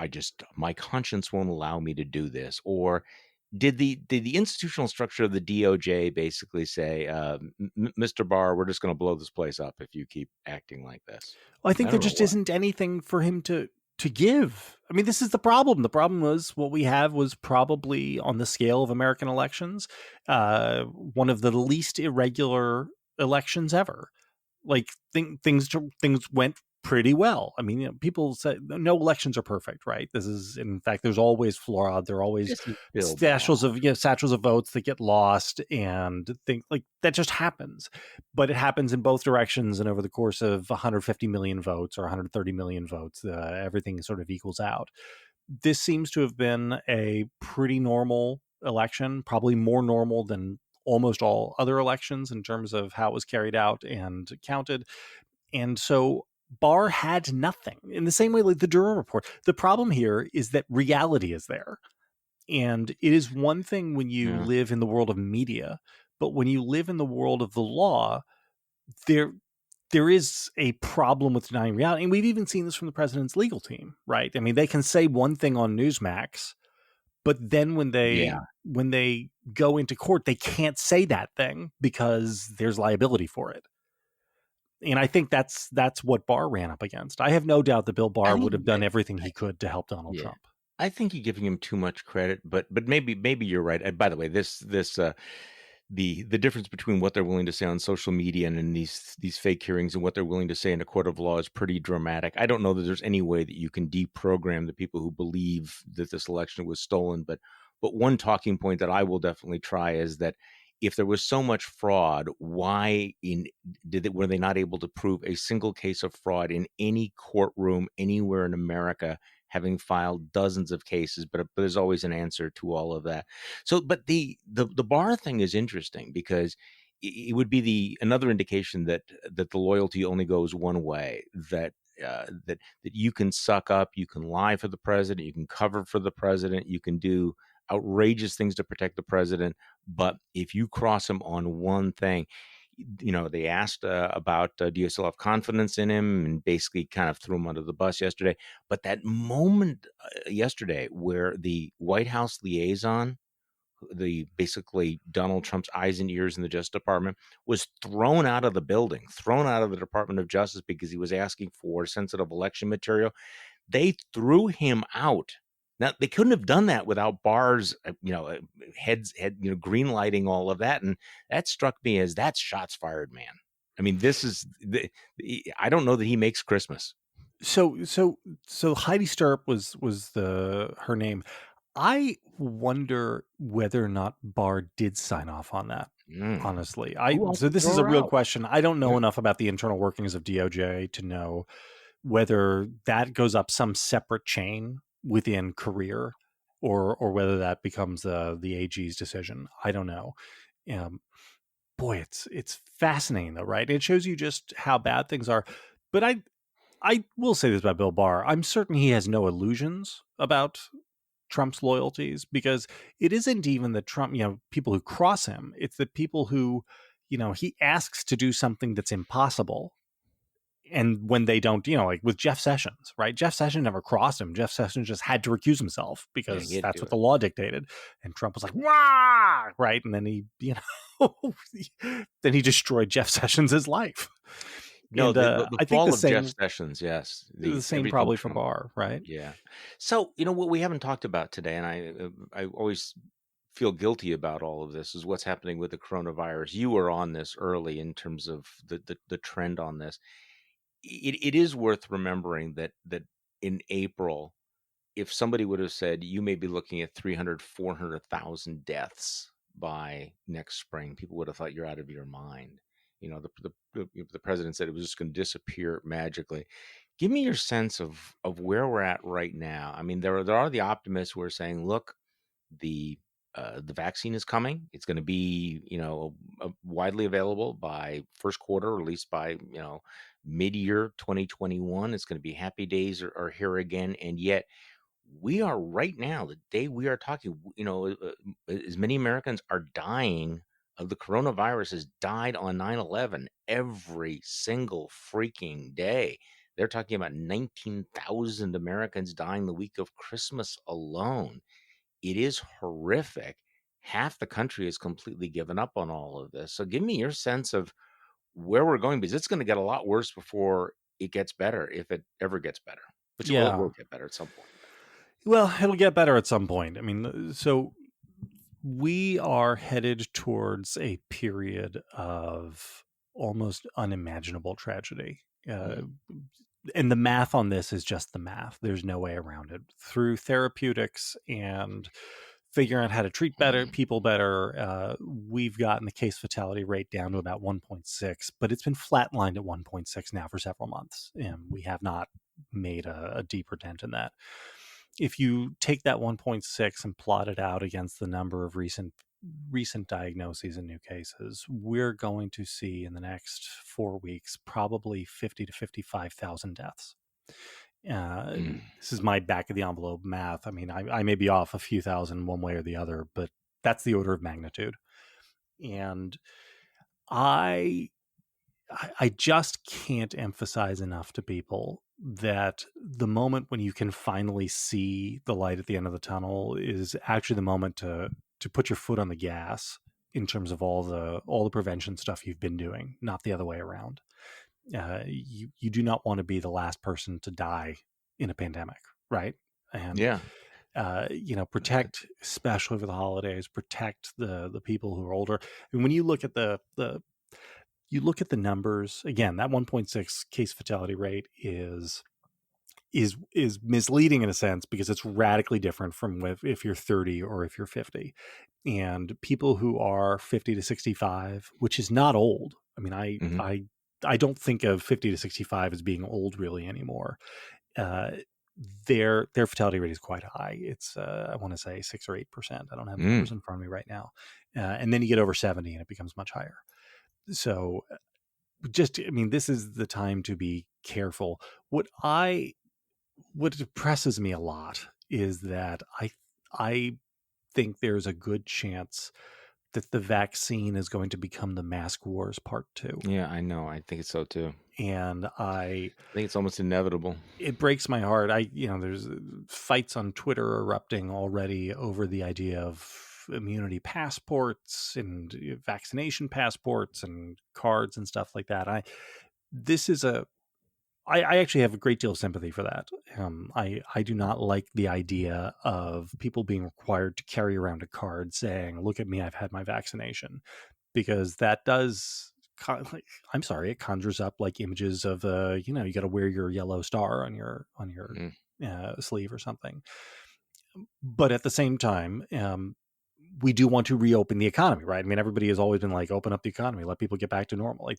my conscience won't allow me to do this? Or did the institutional structure of the DOJ basically say, Mr. Barr, we're just going to blow this place up if you keep acting like this? Well, I think there just isn't anything for him to give. I mean, this is the problem. The problem was what we have was probably on the scale of American elections, one of the least irregular elections ever. Like things went pretty well. I mean, people say no elections are perfect, right? This is, in fact, there's always fraud. There are always This is Bill Barr. satchels of votes that get lost, and think like that just happens. But it happens in both directions, and over the course of 150 million votes or 130 million votes, everything sort of equals out. This seems to have been a pretty normal election, probably more normal than almost all other elections in terms of how it was carried out and counted. And so Barr had nothing in the same way like the Durham report. The problem here is that reality is there. And it is one thing when you Yeah. live in the world of media, but when you live in the world of the law, there there is a problem with denying reality. And we've even seen this from the president's legal team, right? I mean, they can say one thing on Newsmax, but then Yeah. when they go into court, they can't say that thing because there's liability for it. And I think that's what Barr ran up against. I have no doubt that Bill I Barr would have think done everything he could to help Donald yeah. Trump. I think you're giving him too much credit, but maybe you're right. And by the way, the difference between what they're willing to say on social media and in these fake hearings and what they're willing to say in a court of law is pretty dramatic. I don't know that there's any way that you can deprogram the people who believe that this election was stolen, but one talking point that I will definitely try is that if there was so much fraud, why were they not able to prove a single case of fraud in any courtroom anywhere in America, having filed dozens of cases? But there's always an answer to all of that. So, but the bar thing is interesting because it would be the another indication that the loyalty only goes one way. That you can suck up, you can lie for the president, you can cover for the president, you can do outrageous things to protect the president, but if you cross him on one thing, they asked about do you still have confidence in him, and basically kind of threw him under the bus yesterday. But that moment yesterday where the White House liaison, the basically Donald Trump's eyes and ears in the Justice Department, was thrown out of the building, thrown out of the Department of Justice because he was asking for sensitive election material. They threw him out. Now they couldn't have done that without Barr's, green lighting all of that, and that struck me as that's shots fired, man. I mean, I don't know that he makes Christmas. So Heidi Stirrup was the her name. I wonder whether or not Barr did sign off on that. Mm. Honestly, Who else so to this throw is a her real out? question. I don't Yeah. know enough about the internal workings of DOJ to know whether that goes up some separate chain within career, or whether that becomes the AG's decision. I don't know. Um, Boy, it's fascinating though, right? It shows you just how bad things are. But I will say this about Bill Barr. I'm certain he has no illusions about Trump's loyalties, because it isn't even the Trump, people who cross him. It's the people who, he asks to do something that's impossible. And when they don't, like with Jeff Sessions, right? Jeff Sessions never crossed him. Jeff Sessions just had to recuse himself Yeah, he because had to that's do what the it. law dictated. And Trump was like, "Wah!" Right? And then then he destroyed Jeff Sessions' life. No, And the I think fall of Jeff Sessions, yes, the the same everything probably for Trump. Barr, right? Yeah. So, what we haven't talked about today, and I always feel guilty about all of this, is what's happening with the coronavirus. You were on this early in terms of the trend on this. It is worth remembering that in April, if somebody would have said you may be looking at 300, 400,000 deaths by next spring, people would have thought you're out of your mind. The president said it was just going to disappear magically. Give me your sense of where we're at right now. I mean, there are the optimists who are saying, look, the the vaccine is coming. It's going to be widely available by first quarter, or at least by mid year 2021. It's going to be happy days are here again, and yet we are right now, the day we are talking, as many Americans are dying of the coronavirus has died on 9/11 every single freaking day. They're talking about 19,000 Americans dying the week of Christmas alone. It is horrific. Half the country has completely given up on all of this. So give me your sense of where we're going, because it's going to get a lot worse before it gets better, if it ever gets better. Which it will Yeah. get better at some point. Well, it'll get better at some point. I mean, so we are headed towards a period of almost unimaginable tragedy. Uh, Mm. and the math on this is just the math. There's no way around it. Through therapeutics and figuring out how to treat people better, we've gotten the case fatality rate down to about 1.6, but it's been flatlined at 1.6 now for several months, and we have not made a deeper dent in that. If you take that 1.6 and plot it out against the number of recent diagnoses and new cases, we're going to see in the next 4 weeks probably 50 to 55,000 deaths. This is my back of the envelope math. I mean, I may be off a few thousand one way or the other, but that's the order of magnitude. And I just can't emphasize enough to people that the moment when you can finally see the light at the end of the tunnel is actually the moment to put your foot on the gas in terms of all the prevention stuff you've been doing, not the other way around. You do not want to be the last person to die in a pandemic, right? And Yeah. protect, especially over the holidays, protect the people who are older. And when you look at the numbers again, that 1.6 case fatality rate is misleading in a sense because it's radically different from if you're 30 or if you're 50. And people who are 50 to 65, which is not old. I mean, Mhm. I don't think of 50 to 65 as being old really anymore. Their fatality rate is quite high. It's I want to say 6 or 8%. I don't have the Mm. numbers in front of me right now. And then you get over 70 and it becomes much higher. So I mean, this is the time to be careful. What depresses me a lot is that I think there's a good chance that the vaccine is going to become the mask wars part 2. Yeah, I know. I think it's so too. And I think it's almost inevitable. it breaks my heart. There's fights on Twitter erupting already over the idea of immunity passports and vaccination passports and cards and stuff like that. This is a I actually have a great deal of sympathy for that. I do not like the idea of people being required to carry around a card saying, "Look at me, I've had my vaccination," because that does. I'm sorry, it conjures up like images of you got to wear your yellow star on your Mm. sleeve or something. But at the same time, we do want to reopen the economy, right? I mean, everybody has always been like, open up the economy, let people get back to normal. Like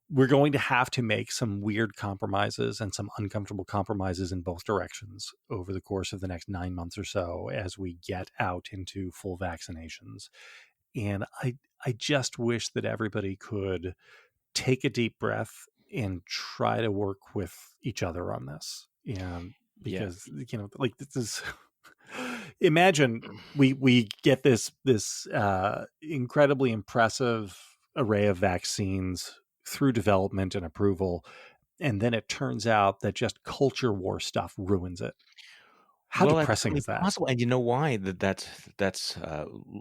we're going to have to make some weird compromises and some uncomfortable compromises in both directions over the course of the next 9 months or so as we get out into full vaccinations. And I just wish that everybody could take a deep breath and try to work with each other on this. And Yeah. because like this is imagine we get this incredibly impressive array of vaccines through development and approval, and then it turns out that just culture war stuff ruins it. How Well, that's depressing certainly is that? possible, and you know why? That's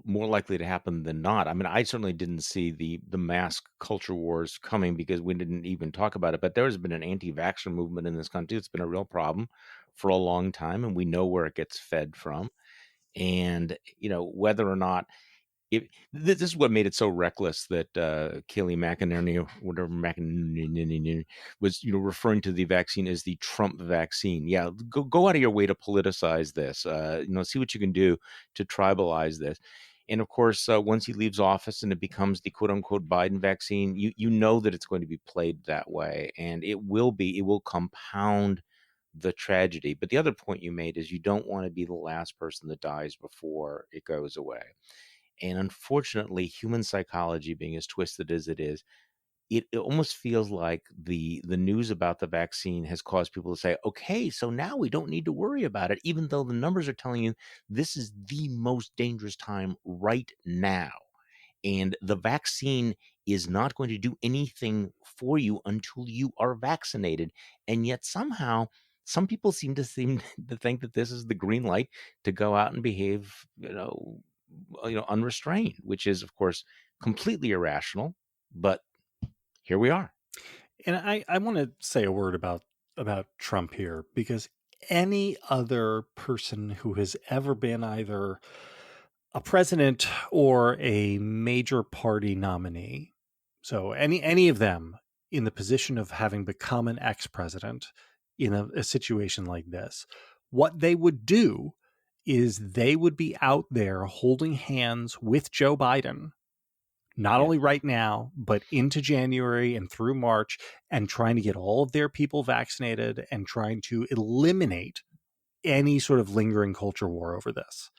more likely to happen than not. I mean, I certainly didn't see the mask culture wars coming because we didn't even talk about it. But there has been an anti-vaxxer movement in this country. It's been a real problem for a long time, and we know where it gets fed from. And whether or not this is what made it so reckless that Kayleigh McEnany or whatever McEnany was, referring to the vaccine as the Trump vaccine. Yeah, go out of your way to politicize this. See what you can do to tribalize this. And of course, once he leaves office and it becomes the quote unquote Biden vaccine, you know that it's going to be played that way, and it will compound the tragedy. But the other point you made is you don't want to be the last person that dies before it goes away. And unfortunately, human psychology being as twisted as it is, it almost feels like the news about the vaccine has caused people to say, okay, so now we don't need to worry about it, even though the numbers are telling you this is the most dangerous time right now. And the vaccine is not going to do anything for you until you are vaccinated. And yet somehow some people seem to think that this is the green light to go out and behave, unrestrained, which is of course completely irrational. But here we are. And I want to say a word about Trump here, because any other person who has ever been either a president or a major party nominee, so any of them in the position of having become an ex-president in a situation like this, what they would do is they would be out there holding hands with Joe Biden, not Yeah. only right now, but into January and through March, and trying to get all of their people vaccinated and trying to eliminate any sort of lingering culture war over this.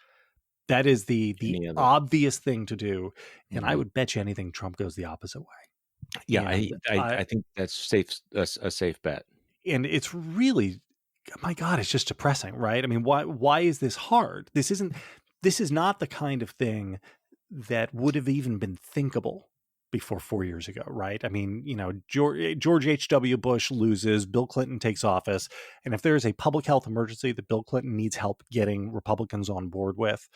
That is the Any other. obvious thing to do, and I Mhm. would bet you anything Trump goes the opposite way. Yeah, And I think that's a safe bet. it's really, my god, it's just depressing, right? I mean, why is this hard? This is not the kind of thing that would have even been thinkable before 4 years ago, right? I mean, George H.W. Bush loses, Bill Clinton takes office, and if there is a public health emergency that Bill Clinton needs help getting Republicans on board with,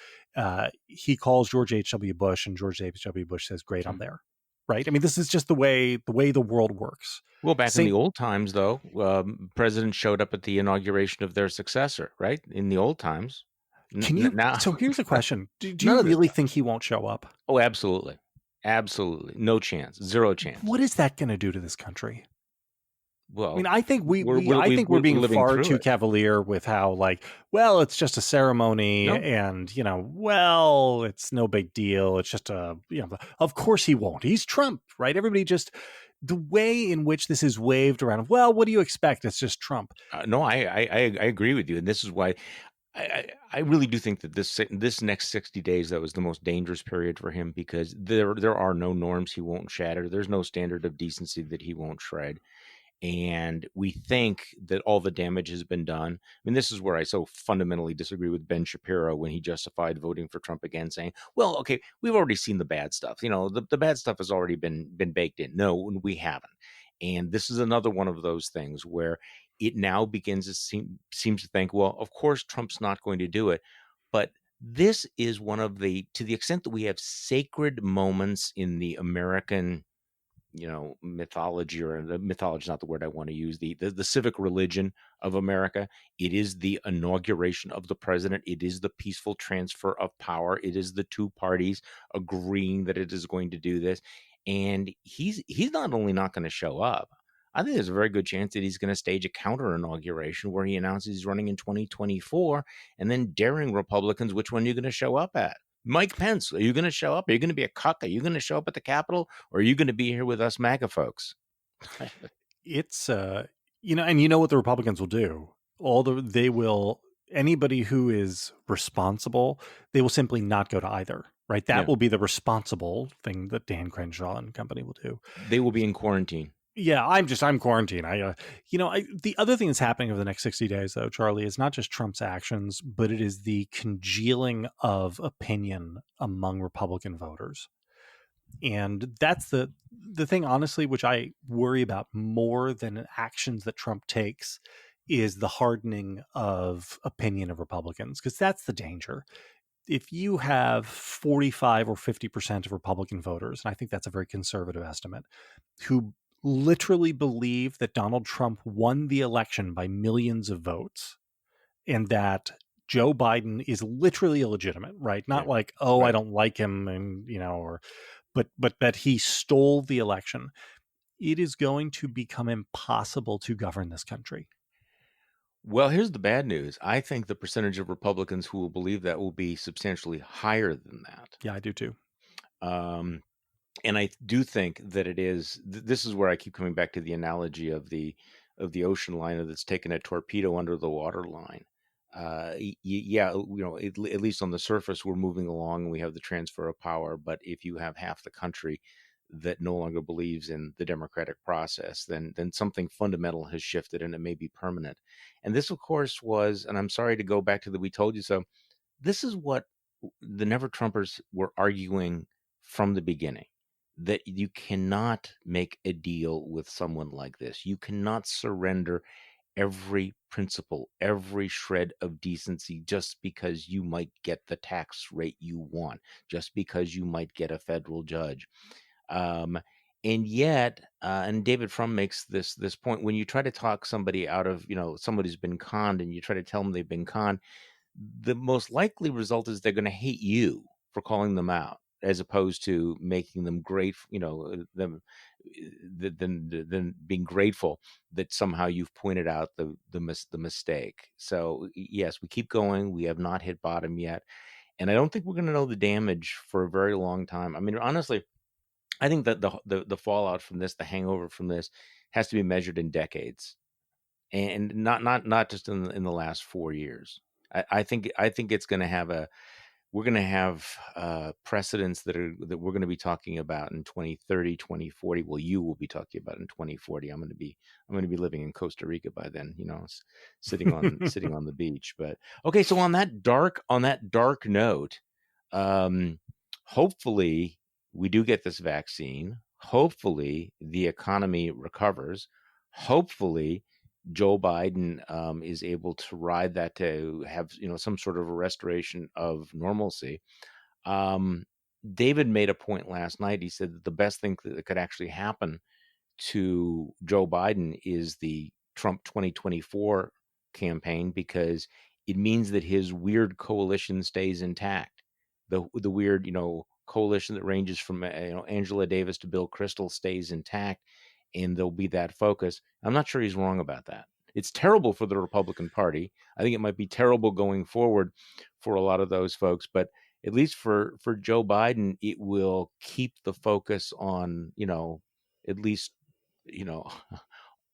he calls George H.W. Bush, and George H.W. Bush says, "Great, I'm there." Right? I mean, this is just the way the world works. Well, back in the Same. old times, though, presidents showed up at the inauguration of their successor, right? In the old times. Can you? Now, So here's a question: Do none you of this really stuff. think he won't show up? Oh, absolutely. Absolutely. No chance. Zero chance. What is that going to do to this country? I mean, Well, I think I think we're we're being living far through too it. cavalier with how, like, well, it's just a ceremony, No, and well, it's no big deal. It's just of course he won't. He's Trump, right? Everybody just, the way in which this is waved around. Well, what do you expect? It's just Trump. no, I agree with you, and this is why I really do think that this next 60 days, that was the most dangerous period for him, because there are no norms he won't shatter. There's no standard of decency that he won't shred. And we think that all the damage has been done. I mean, this is where I so fundamentally disagree with Ben Shapiro when he justified voting for Trump again, saying, "Well, okay, we've already seen the bad stuff. The bad stuff has already been baked in." No, we haven't. And this is another one of those things where it now begins to seems to think, well, of course Trump's not going to do it, but this is one of to the extent that we have sacred moments in the American mythology, or the mythology is not the word I want to use, the civic religion of America. It is the inauguration of the president. It is the peaceful transfer of power. It is the two parties agreeing that it is going to do this. And he's not only not going to show up, I think there's a very good chance that he's going to stage a counter inauguration where he announces he's running in 2024, and then daring Republicans, which one are you going to show up at? Mike Pence, are you going to show up? Are you going to be a cuck? Are you going to show up at the Capitol? Or are you going to be here with us MAGA folks? It's and what the Republicans will do. They will, anybody who is responsible, they will simply not go to either. Right? That Yeah, will be the responsible thing that Dan Crenshaw and company will do. they will be in quarantine. Yeah, I'm quarantined. The other thing that's happening over the next 60 days, though, Charlie, is not just Trump's actions, but it is the congealing of opinion among Republican voters. And that's the thing, honestly, which I worry about more than actions that Trump takes, is the hardening of opinion of Republicans, because that's the danger. If you have 45 or 50% of Republican voters, and I think that's a very conservative estimate, who literally believe that Donald Trump won the election by millions of votes, and that Joe Biden is literally illegitimate, right? Not Yeah, like, oh, I right. don't like him, and or but that he stole the election. It is going to become impossible to govern this country. Well, here's the bad news. I think the percentage of Republicans who will believe that will be substantially higher than that. Yeah, I do too. Um, and I do think that it is. This is where I keep coming back to the analogy of the ocean liner that's taken a torpedo under the water line. Yeah, at least on the surface, we're moving along and we have the transfer of power. But if you have half the country that no longer believes in the democratic process, then something fundamental has shifted, and it may be permanent. And this, of course, was, and I'm sorry to go back to the "we told you so." This is what the Never Trumpers were arguing from the beginning, that you cannot make a deal with someone like this. You cannot surrender every principle, every shred of decency, just because you might get the tax rate you want, just because you might get a federal judge. Um, and yet, and David Frum makes this point: when you try to talk somebody out of, somebody's been conned, and you try to tell them they've been conned, the most likely result is they're going to hate you for calling them out, as opposed to making them great, them than being grateful that somehow you've pointed out the mistake. So yes, we keep going. We have not hit bottom yet, and I don't think we're going to know the damage for a very long time. I mean, honestly, I think that the fallout from this, the hangover from this, has to be measured in decades, and not just in the last 4 years. I think it's going to have a we're going to have precedents that we're going to be talking about in 2030, 2040. Well, you will be talking about in 2040. I'm going to be living in Costa Rica by then, sitting on the beach. But okay, so on that dark note, um, hopefully we do get this vaccine. Hopefully the economy recovers. Hopefully Joe Biden is able to ride that to have some sort of a restoration of normalcy. Um, David made a point last night. He said that the best thing that could actually happen to Joe Biden is the Trump 2024 campaign, because it means that his weird coalition stays intact. The weird, coalition that ranges from Angela Davis to Bill Kristol stays intact, and there'll be that focus. I'm not sure he's wrong about that. It's terrible for the Republican Party. I think it might be terrible going forward for a lot of those folks, but at least for Joe Biden, it will keep the focus on, at least, you know,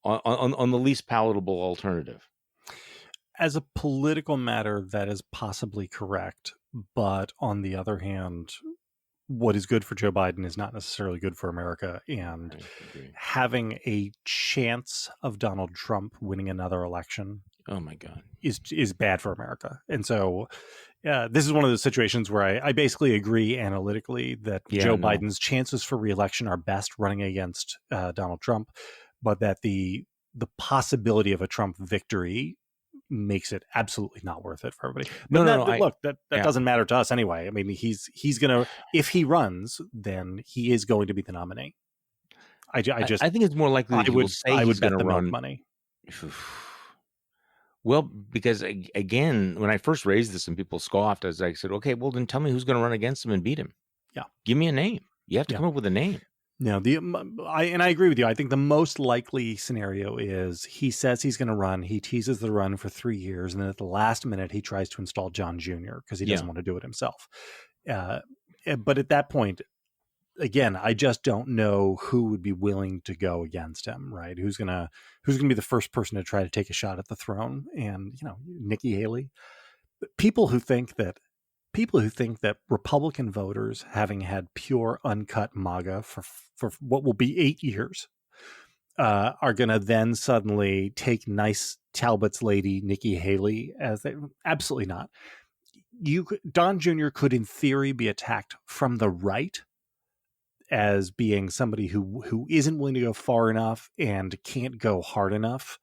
on the least palatable alternative. As a political matter, that is possibly correct. But on the other hand, what is good for Joe Biden is not necessarily good for America. And having a chance of Donald Trump winning another election, oh my God, is bad for America. And so this is one of those situations where I basically agree analytically that Joe Biden's chances for reelection are best running against Donald Trump, but that the possibility of a Trump victory makes it absolutely not worth it for everybody. But that doesn't matter to us anyway. I mean, he's gonna, if he runs, then he is going to be the nominee. I think it's more likely that I would bet the run money. Well, because again, when I first raised this and people scoffed, as I said, okay, well then tell me who's going to run against him and beat him. Yeah, give me a name. You have to come up with a name. No, I agree with you. I think the most likely scenario is he says he's going to run. He teases the run for 3 years, and then at the last minute, he tries to install John Jr. because he doesn't want to do it himself. But at that point, again, I just don't know who would be willing to go against him. Right? Who's gonna be the first person to try to take a shot at the throne? And Nikki Haley. People who think that Republican voters, having had pure uncut MAGA for what will be 8 years, are going to then suddenly take nice Talbot's lady Nikki Haley as they absolutely not. Don Jr. could in theory be attacked from the right as being somebody who isn't willing to go far enough and can't go hard enough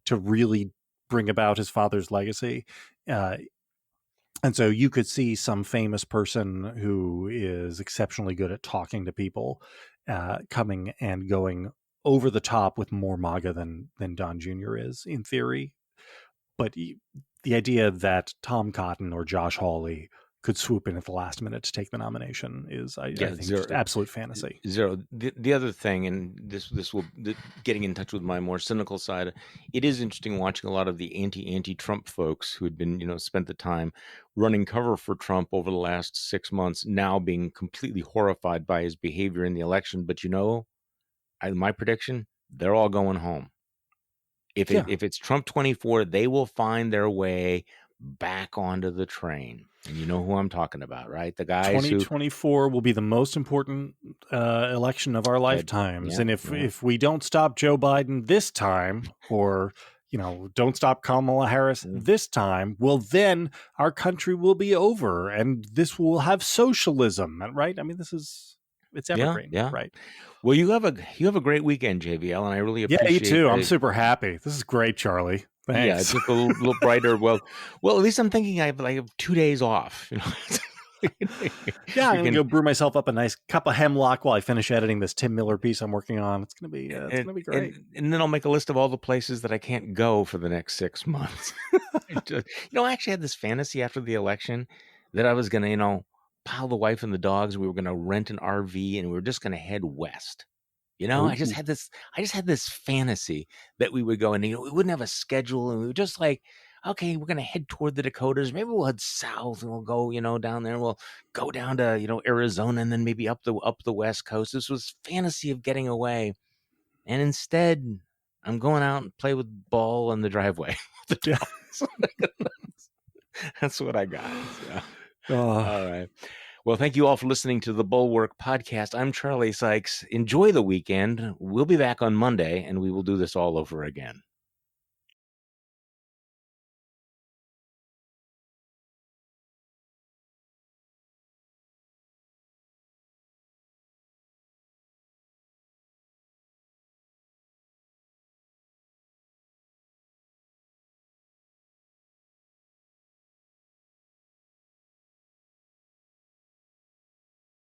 to really bring about his father's legacy. And so you could see some famous person who is exceptionally good at talking to people coming and going over the top with more MAGA than Don Jr. is in theory. But the idea that Tom Cotton or Josh Hawley could swoop in at the last minute to take the nomination is, I think, just absolute fantasy. Zero. The other thing, and this will getting in touch with my more cynical side, it is interesting watching a lot of the anti-Trump folks who had been, spent the time running cover for Trump over the last 6 months, now being completely horrified by his behavior in the election. But my prediction, they're all going home. If it's Trump 24, they will find their way back onto the train. And you know who I'm talking about, right? The guys 2024 will be the most important election of our lifetimes. And if we don't stop Joe Biden this time, or, don't stop Kamala Harris this time, well, then our country will be over and this will have socialism, right? I mean, it's evergreen, right? Well, you have a great weekend, JVL, and I really appreciate it. Yeah, you too. I'm super happy. This is great, Charlie. Thanks. Yeah, it's just a little brighter. Well, at least I'm thinking I have 2 days off. Yeah, I'm gonna go brew myself up a nice cup of hemlock while I finish editing this Tim Miller piece I'm working on. It's gonna be great. And then I'll make a list of all the places that I can't go for the next 6 months. I actually had this fantasy after the election that I was gonna, pile the wife and the dogs. We were gonna rent an RV and we were just gonna head west. I just Ooh. had this fantasy that we would go and, we wouldn't have a schedule, and we were just like, okay, we're gonna head toward the Dakotas. Maybe we'll head south and we'll go, down there. We'll go down to, Arizona, and then maybe up the West Coast. This was fantasy of getting away. And instead, I'm going out and play with ball in the driveway with the Yeah. dogs. That's what I got. So, Uh, all right. Well, thank you all for listening to the Bulwark podcast. I'm Charlie Sykes. Enjoy the weekend. We'll be back on Monday, and we will do this all over again.